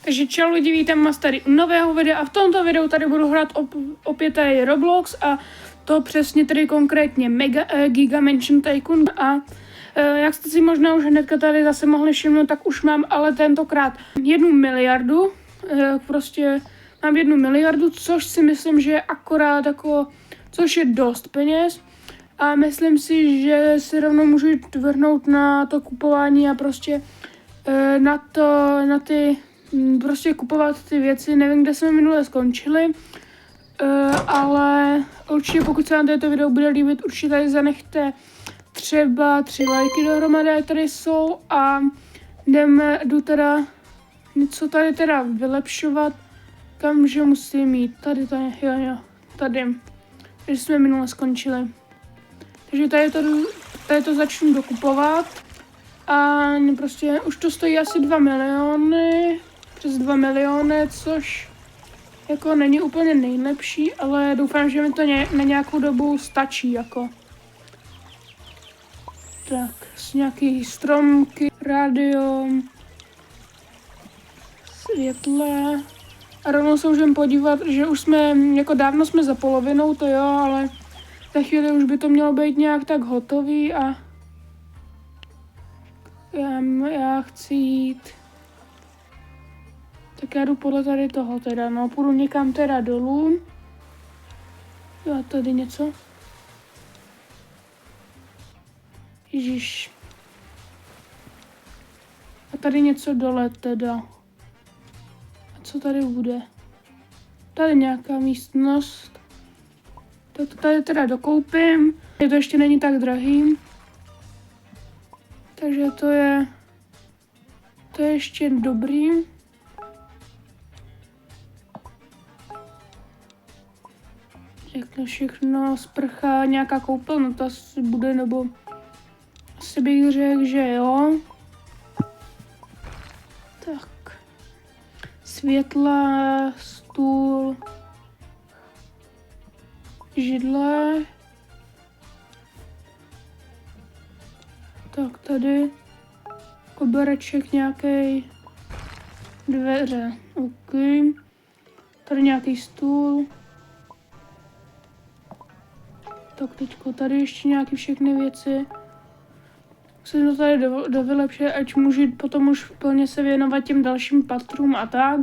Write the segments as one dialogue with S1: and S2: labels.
S1: Takže čau lidi, vítám vás tady u nového videa a v tomto videu tady budu hrát opět tady Roblox a to přesně tedy konkrétně Giga Mansion Tycoon a jak jste si možná už hnedka tady zase mohli všimnout, tak už mám ale tentokrát 1 miliardu, prostě mám 1 miliardu, což si myslím, že je akorát jako, což je dost peněz a myslím si, že si rovnou můžu jít vrhnout na to kupování a prostě na ty prostě kupovat ty věci. Nevím, kde jsme minule skončili, ale určitě pokud se vám této video bude líbit, určitě tady zanechte třeba 3 lajky dohromady, tady jsou a jdu teda něco tady teda vylepšovat, kamže musím jít, tady, tady, takže jsme minule skončili. Takže tady to začnu dokupovat a prostě už to stojí asi 2 miliony, přes 2 miliony, což jako není úplně nejlepší, ale doufám, že mi to na nějakou dobu stačí jako. Tak, nějaký stromky, rádio, světle. A rovnou se můžeme podívat, že už jsme, jako dávno jsme za polovinou, to jo, ale za chvíli už by to mělo být nějak tak hotový a já chci jít. Tak já jdu podle tady toho teda, no půjdu někam teda dolů. Jo, tady něco. Ježíš. A tady něco dole teda. A co tady bude? Tady nějaká místnost. Tak to tady teda dokoupím. To ještě není tak drahý. Takže to je ještě dobrý. Jak všechno, sprcha, nějaká koupelna, to asi bude, nebo asi bych řekl, že jo. Tak. Světla, stůl, židle. Tak tady kobereček nějaký, dveře, ok. Tady nějaký stůl. Tak teďko tady ještě nějaký všechny věci. Musím to tady dovylepšit, ať můžu potom už plně se věnovat těm dalším patrům a tak.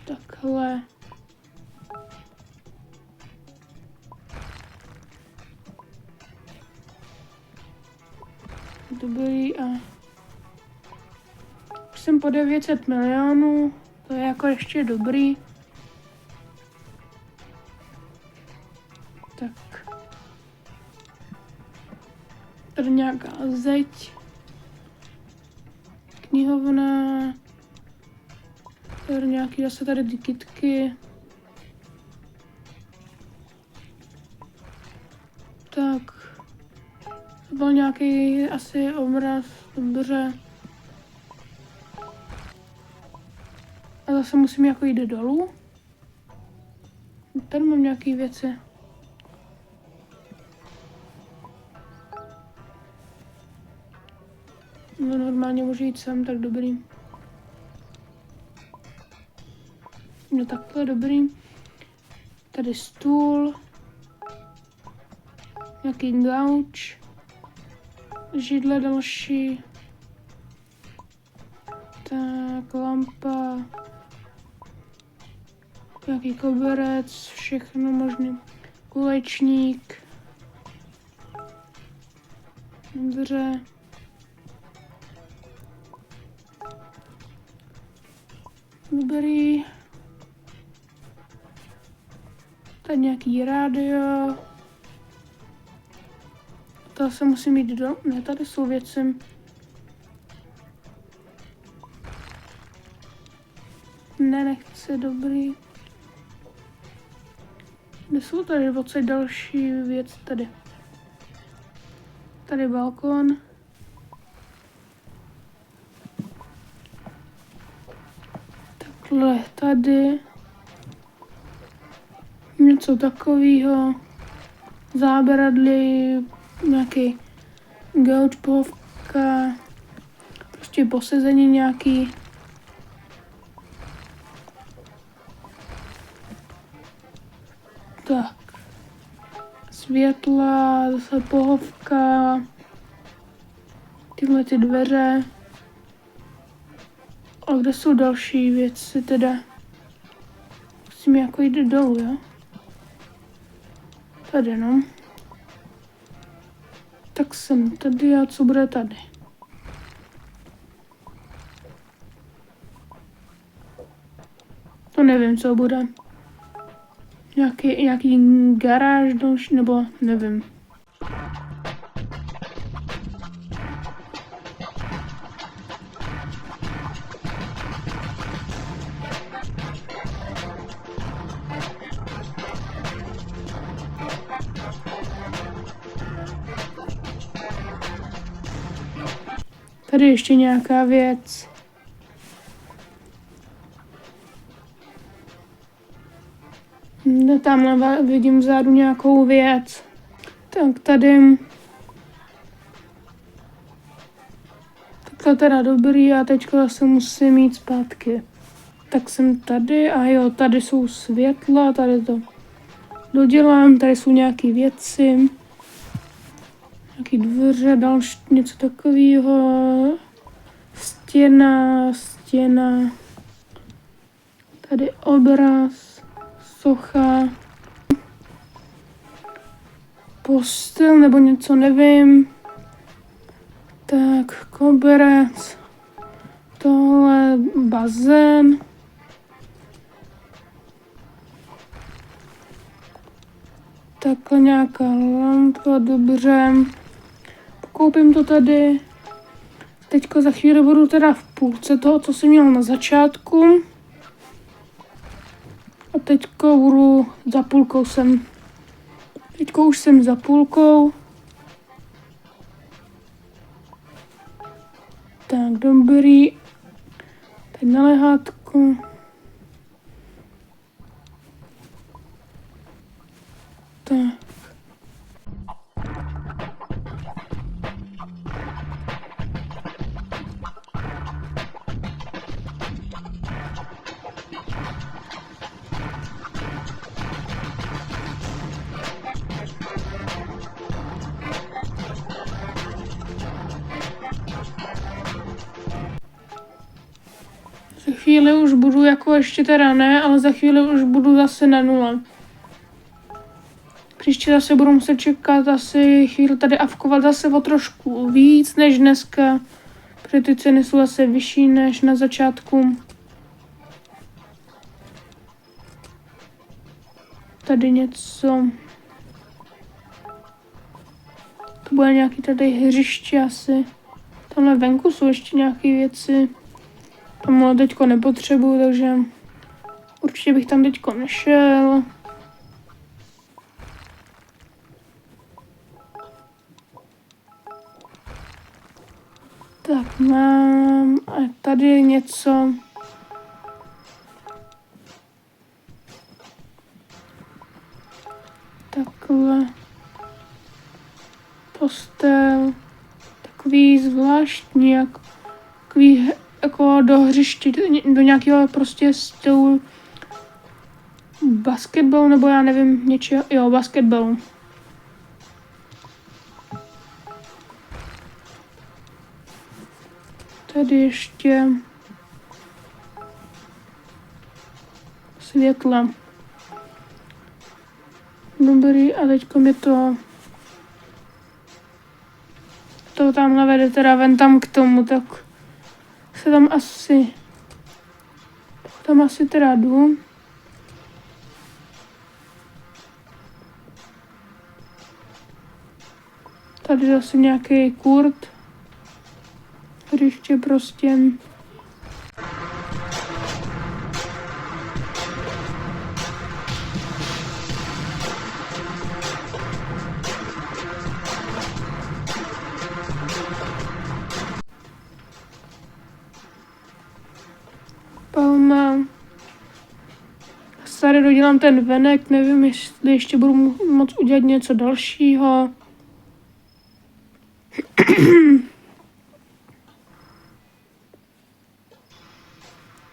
S1: Takhle. Dobrý a už jsem po 900 milionů, to je jako ještě dobrý. Tak. Tady nějaká zeď. Knihovna. Tady nějaký zase tady ty kytky. Tak. To byl nějaký asi obraz, dobře. A zase musím jako jít dolů. Tady mám nějaký věci. No normálně můžu jít sem, tak dobrý. No takhle dobrý. Tady stůl. Nějaký gauč. Židle další. Tak, lampa. Nějaký koberec, všechno možný. Kulečník. Dobře. Dobrý. Tady nějaký rádio. To se musím jít do... Ne, tady jsou věci. Ne, nechci, dobrý. Kde jsou tady odsaď další věci tady? Tady balkon. Takhle tady. Něco takového. Zábradlí, nějaký gauč, pohovka, prostě posezení nějaký. Tak. Světla, zase pohovka, tyhle ty dveře. A kde jsou další věci teda? Musím jako jít dolů, jo? Tady, no. Tak jsem tady a co bude tady? To nevím, co bude. Nějaký garáž další, nebo nevím. Tady ještě nějaká věc. Tamhle vidím vzadu nějakou věc. Tak tady. Takhle teda dobrý a teďka zase musím jít zpátky. Tak jsem tady a jo, tady jsou světla, tady to dodělám, tady jsou nějaké věci. Nějaký dveře, další něco takového. Stěna. Tady obraz, socha. Postel nebo něco, nevím. Tak, koberec. Tohle bazén. Takhle nějaká lampa, dobře. Koupím to tady. Teďko za chvíli budu teda v půlce toho, co jsem měl na začátku. A teďko budu za půlkou jsem. Teďko už jsem za půlkou. Tak, dobrý. Teď na lehátku. Tak. Za chvíli už budu jako ještě teda ne, ale za chvíli už budu zase na nule. Příště zase budu muset čekat asi chvíli tady avkovat zase o trošku víc než dneska, protože ty ceny jsou zase vyšší než na začátku. Tady něco. To bude nějaký tady hřiště asi. Tamhle venku jsou ještě nějaké věci. Tamhle teďko nepotřebuju, takže určitě bych tam teďko nešel. Tak mám a tady něco. Takhle. Postel. Takový zvláštní, takový jako do hřiště, do nějakého prostě stylu basketbalu, nebo já nevím, něčeho, jo, basketbalu. Tady ještě světla. Dobrý, a teďko mi to tamhle vede teda ven tam k tomu, tak se tam asi teda jdu. Tady zase nějaký kurt. Hřiště prostě. tady dodělám ten venek, nevím, jestli ještě budu moc udělat něco dalšího.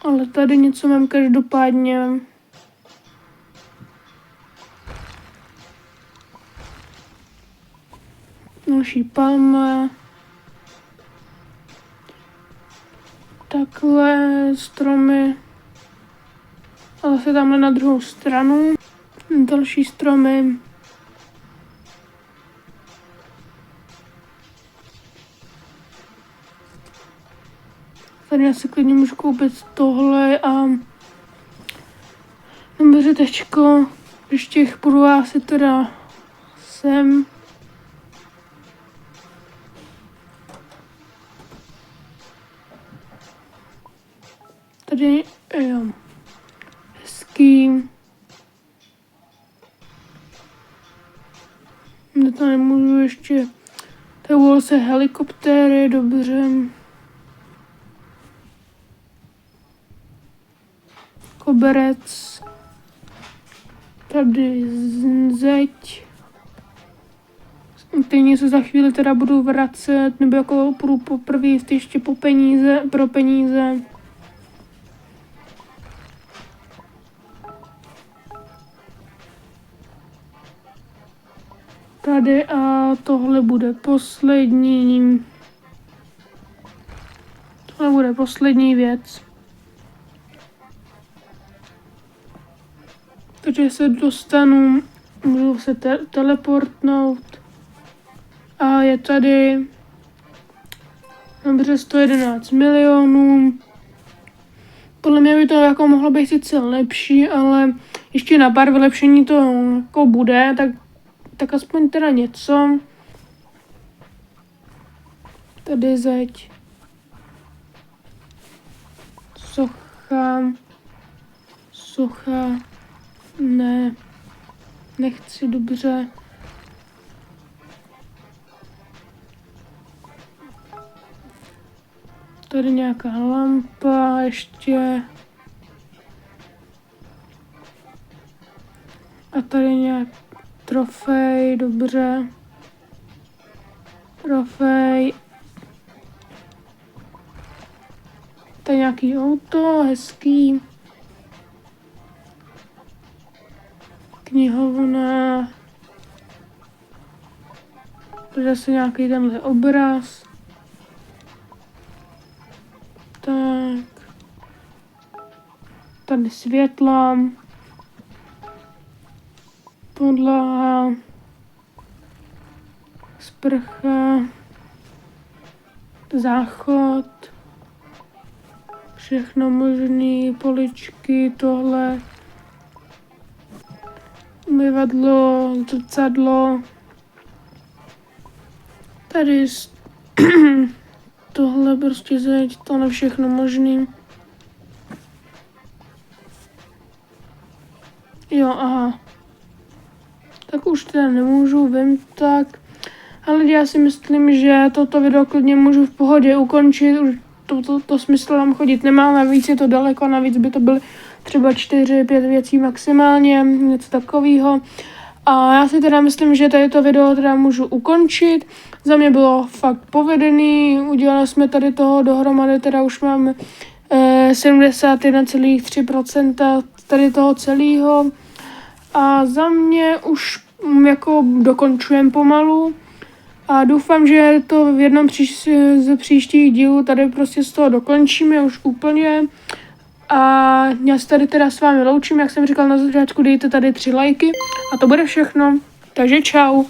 S1: Ale tady něco mám každopádně. Další palma. Takhle stromy. A zase tamhle na druhou stranu. Další stromy. Tady já si klidně můžu koupit tohle a dobře tečko, ještě půjdu asi teda sem. Tady, jo, hezký. To nemůžu ještě, tady bylo se helikoptéry, dobře. Koberec. Tady zeď. Stejně se za chvíli teda budu vracet, nebo jako půjdu poprvé ještě po peníze, pro peníze. Tady a tohle bude poslední. Tohle bude poslední věc. Takže se dostanu, můžu se teleportnout. A je tady dobře 111 milionů. Podle mě by to jako mohlo být sice lepší, ale ještě na pár vylepšení to jako bude, tak aspoň teda něco. Tady zeď. Socha. Ne. Nechci, dobře. Tady nějaká lampa ještě. A tady nějak trofej, dobře. Trofej. Tady nějaký auto, hezký. Knihovna. Tady zase nějaký tenhle obraz. Tak. Tady světla. Podlaha. Sprcha. Záchod. Všechno možný, poličky, tohle. Umyvadlo, zrcadlo. Tady tohle prostě zeď, tohle všechno možný. Jo, aha. Tak už teda nemůžu, vím tak. Ale já si myslím, že toto video klidně můžu v pohodě ukončit. Už to smysl tam chodit nemá, navíc je to daleko, navíc by to byly třeba 4-5 věcí maximálně, něco takového. A já si teda myslím, že tady to video teda můžu ukončit. Za mě bylo fakt povedený, udělali jsme tady toho dohromady, teda už máme 71,3% tady toho celého. A za mě už jako dokončujem pomalu. A doufám, že to v jednom z příštích dílů tady prostě z toho dokončíme už úplně. A já se tady teda s vámi loučím, jak jsem říkal na začátku, dejte tady 3 lajky a to bude všechno. Takže čau.